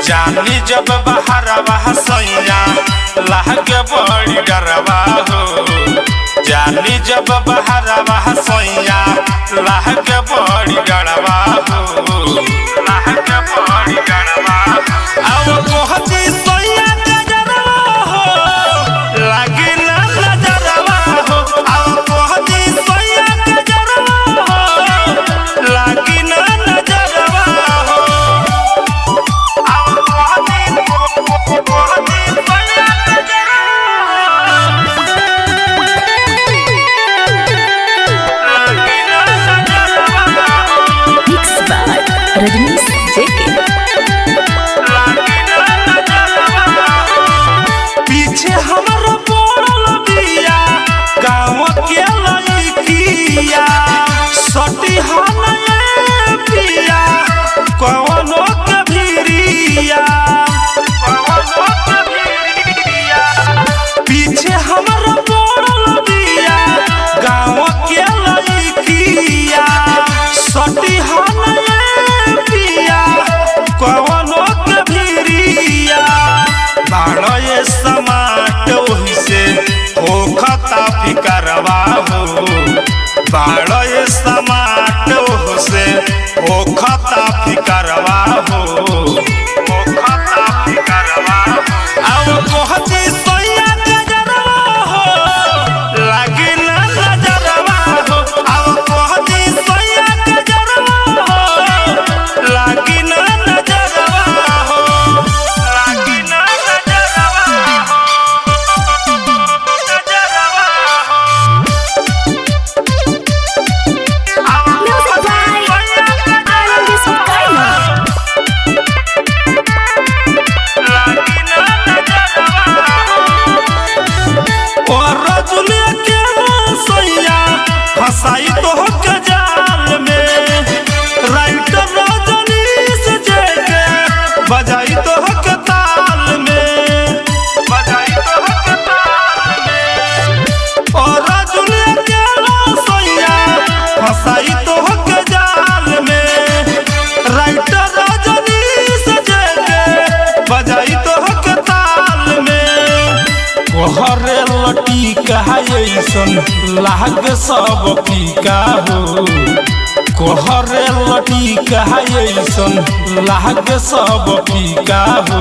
जानी जब बहरवा सैया लागे बड़ी डरवा हो। जानी जब बहरवा सैया लागे बड़ी डरवा हो। लागे बड़ी डरवा अब कोहती सैया गजरवा हो लागे ना नजरवा हो। अब कोहती सैया गजरवा हो लागे ना नजरवा हो। रजनीश जेके पीछे हमारा पड़ल बिया गाँव के लइकिया सटी हनए पिया कवनो के भिरिया कवनो के भिरिया। पीछे हमारा पड़ल बिया गाँव के लइकिया सटी हनए पिया कवनो के भिरिया। बाड़ो ये समाट ओहि से होखता फिकरवा हो। बाड़ो ये समाट ओहि से होखता फिकरवा हो। होखता फिकरवा अब कोहती सैया गजरवा हो लागे ना नजरवा हो। अब कोहती सैया गजरवा हो लागे ना नजरवा हो। लागे ना नजरवा हो। नजरवा हो। म्यूजिक बाय आनंद सुकाइला लागे ना नजरवा हो। और रजुलिया के सैया फसाई तो के जाल में राइटर रजनीश जेके बजाई तो के ताल में। बजाई तो के ताल में। और रजुलिया के सैया फसाई तो के जाल में राइटर रजनीश जेके बजाई तो के ताल में। कोहरे लटी कहायसन लाग सब पीका हो। कोहरे लटी कहायसन लाग सब पीका हो।